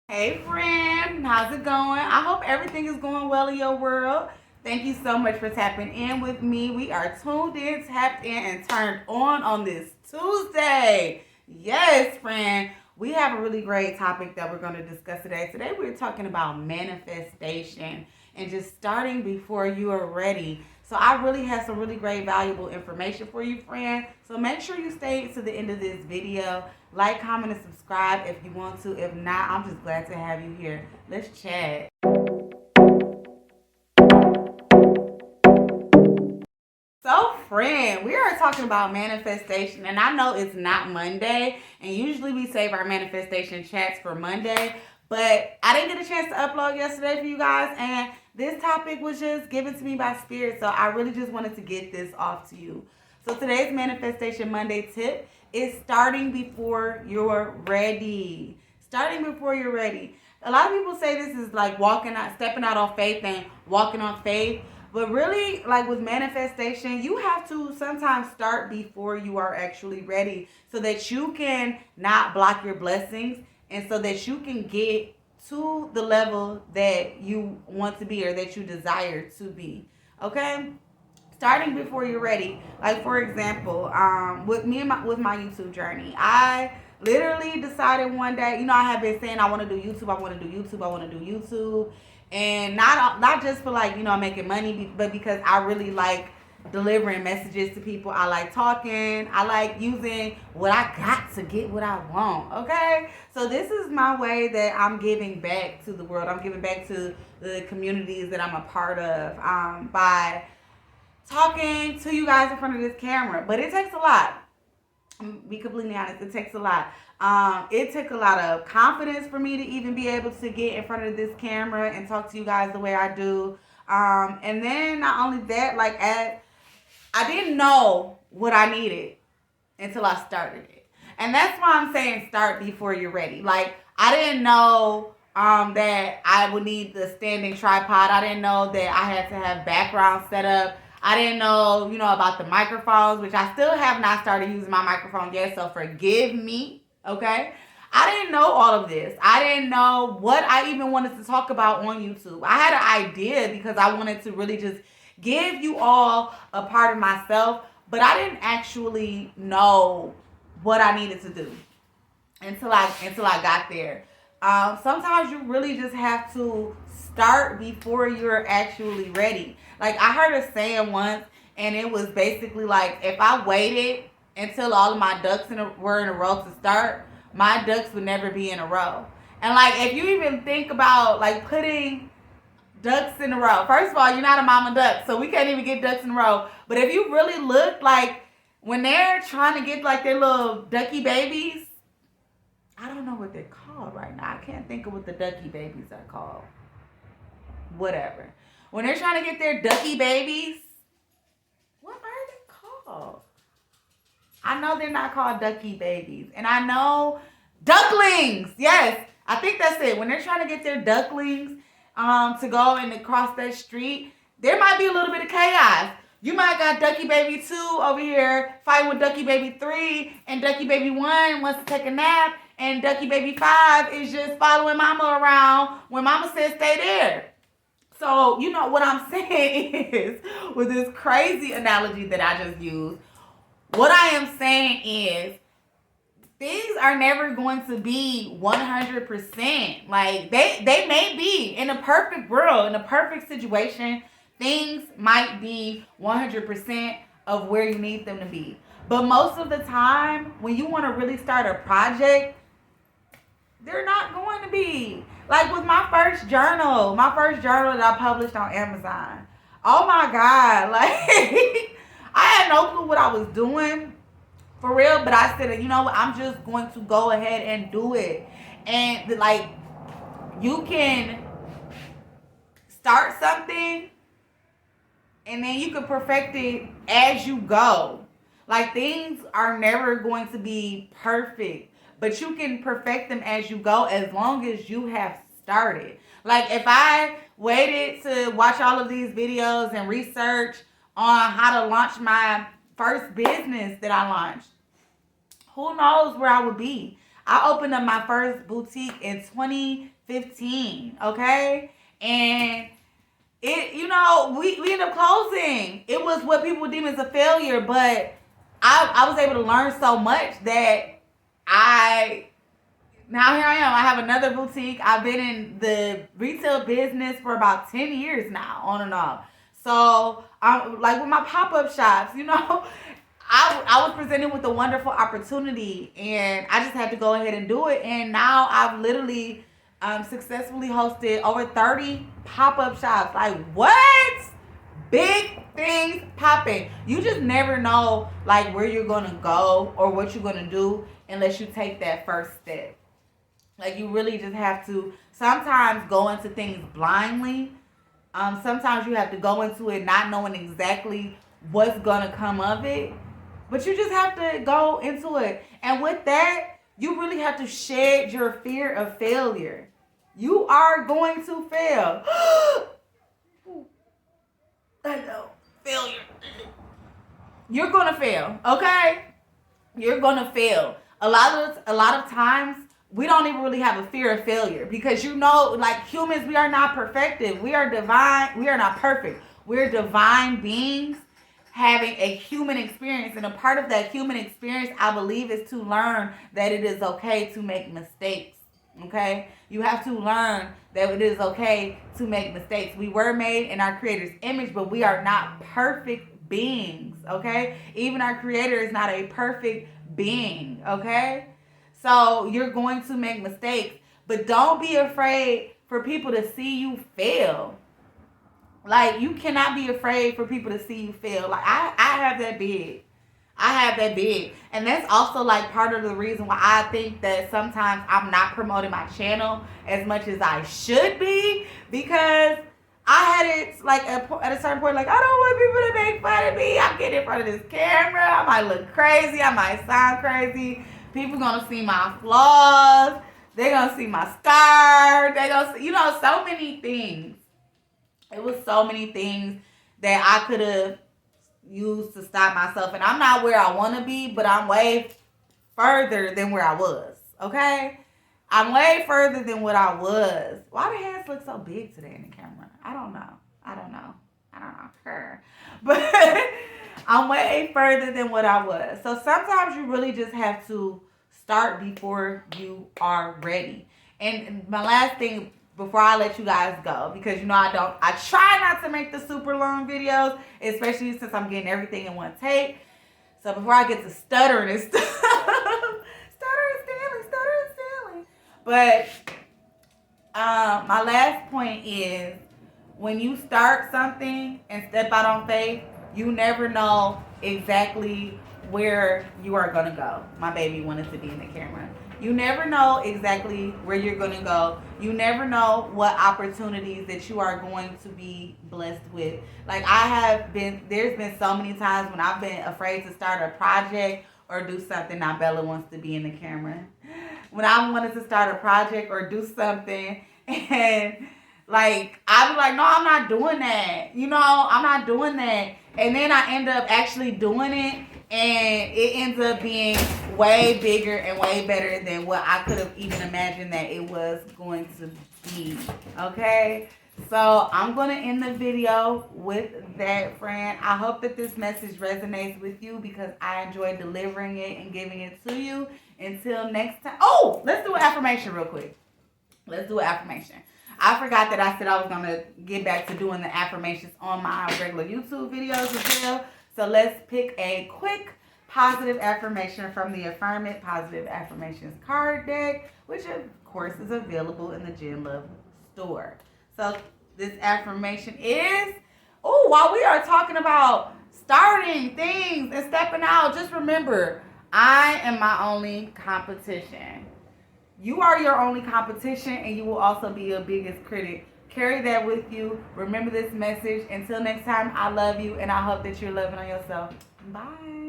Hey friend, how's it going? I hope everything is going well in your world. Thank you so much for tapping in with me. We are tuned in, tapped in, and turned on this Tuesday. Yes, friend. We have a really great topic that we're going to discuss today. Today we're talking about manifestation and just starting before you are ready. So I really have some really great valuable information for you, friend. So make sure you stay to the end of this video. Like, comment, and subscribe if you want to. If not, I'm just glad to have you here. Let's chat. So, friend, we are talking about manifestation, and I know it's not Monday, and usually we save our manifestation chats for Monday, but I didn't get a chance to upload yesterday for you guys, and this topic was just given to me by Spirit, so I really just wanted to get this off to you. So, today's Manifestation Monday tip is starting before you're ready. Starting before you're ready. A lot of people say this is like walking out, stepping out on faith and walking on faith. But really, like with manifestation, you have to sometimes start before you are actually ready so that you can not block your blessings and so that you can get to the level that you want to be or that you desire to be. Okay? Starting before you're ready. Like for example, with me and with my YouTube journey, I literally decided one day. I have been saying I want to do YouTube. I want to do YouTube. I want to do YouTube, and not just for like making money, but because I really like delivering messages to people. I like talking. I like using what I got to get what I want. Okay, so this is my way that I'm giving back to the world. I'm giving back to the communities that I'm a part of by talking to you guys in front of this camera. But it takes a lot. Be completely honest, it takes a lot. It took a lot of confidence for me to even be able to get in front of this camera and talk to you guys the way I do. And then not only that, I didn't know what I needed until I started it. And that's why I'm saying start before you're ready. Like I didn't know that I would need the standing tripod. I didn't know that I had to have background set up. I didn't know, about the microphones, which I still have not started using my microphone yet, so forgive me, okay? I didn't know all of this. I didn't know what I even wanted to talk about on YouTube. I had an idea because I wanted to really just give you all a part of myself, but I didn't actually know what I needed to do until I got there. Sometimes you really just have to start before you're actually ready. Like I heard a saying once, and it was basically like if I waited until all of my ducks were in a row to start, my ducks would never be in a row. And like if you even think about like putting ducks in a row, first of all, you're not a mama duck, so we can't even get ducks in a row. But if you really look like when they're trying to get like their little ducky babies, I don't know what they're called right now. I can't think of what the ducky babies are called. Whatever. When they're trying to get their ducky babies, what are they called? I know they're not called ducky babies. And I know ducklings. Yes, I think that's it. When they're trying to get their ducklings to go and to cross that street, there might be a little bit of chaos. You might got Ducky Baby 2 over here fighting with Ducky Baby 3, and Ducky Baby 1 wants to take a nap, and Ducky Baby 5 is just following Mama around when Mama says stay there. So, what I'm saying is, with this crazy analogy that I just used, what I am saying is, things are never going to be 100%. Like, they may be in a perfect world, in a perfect situation, things might be 100% of where you need them to be. But most of the time, when you want to really start a project, they're not going to be. Like with my first journal that I published on Amazon. Oh my God. Like, I had no clue what I was doing for real, but I said, you know what, I'm just going to go ahead and do it. And like, you can start something and then you can perfect it as you go. Like things are never going to be perfect, but you can perfect them as you go as long as you have started. Like if I waited to watch all of these videos and research on how to launch my first business that I launched, who knows where I would be. I opened up my first boutique in 2010. 15, okay? And we ended up closing. It was what people deem as a failure, but I was able to learn so much that now here I am. I have another boutique. I've been in the retail business for about 10 years now, on and off. So I'm like with my pop-up shops, I was presented with a wonderful opportunity, and I just had to go ahead and do it. And now I've literally successfully hosted over 30 pop-up shops. Like, what? Big things popping. You just never know like where you're gonna go or what you're gonna do unless you take that first step. Like, you really just have to sometimes go into things blindly. Sometimes you have to go into it not knowing exactly what's gonna come of it. But you just have to go into it. And with that, you really have to shed your fear of failure. You are going to fail. I know. Failure. You're going to fail, okay? You're going to fail. A lot of times, we don't even really have a fear of failure because like humans, we are not perfected. We are divine. We are not perfect. We're divine beings having a human experience, and a part of that human experience, I believe, is to learn that it is okay to make mistakes. Okay, you have to learn that it is okay to make mistakes. We were made in our Creator's image, but we are not perfect beings. Okay, even our Creator is not a perfect being. Okay, so you're going to make mistakes, but don't be afraid for people to see you fail. Like, you cannot be afraid for people to see you fail. Like, I have that big. I have that big. And that's also, like, part of the reason why I think that sometimes I'm not promoting my channel as much as I should be. Because I had it, like, at a certain point, like, I don't want people to make fun of me. I'm getting in front of this camera. I might look crazy. I might sound crazy. People going to see my flaws. They're going to see my scars. They're going to see, so many things. It was so many things that I could have used to stop myself. And I'm not where I want to be, but I'm way further than where I was. Okay? I'm way further than what I was. Why do hands look so big today in the camera? I don't know. Her. But I'm way further than what I was. So sometimes you really just have to start before you are ready. And my last thing before I let you guys go, because I try not to make the super long videos, especially since I'm getting everything in one take. So before I get to stuttering and stuff, stuttering Stanley. But my last point is, when you start something and step out on faith, you never know exactly where you are going to go. My baby wanted to be in the camera. You never know exactly where you're going to go. You never know what opportunities that you are going to be blessed with. Like, there's been so many times when I've been afraid to start a project or do something. Now Bella wants to be in the camera. When I wanted to start a project or do something, and like, I'd be like, no, I'm not doing that. I'm not doing that. And then I end up actually doing it. And it ends up being way bigger and way better than what I could have even imagined that it was going to be. Okay? So I'm going to end the video with that, friend. I hope that this message resonates with you because I enjoy delivering it and giving it to you. Until next time. Oh, let's do an affirmation real quick. Let's do an affirmation. I forgot that I said I was going to get back to doing the affirmations on my regular YouTube videos as well. So let's pick a quick positive affirmation from the Affirm It Positive Affirmations card deck, which of course is available in the Gen Love store. So this affirmation is, while we are talking about starting things and stepping out, just remember, I am my only competition. You are your only competition, and you will also be your biggest critic. Carry that with you. Remember this message. Until next time, I love you, and I hope that you're loving on yourself. Bye.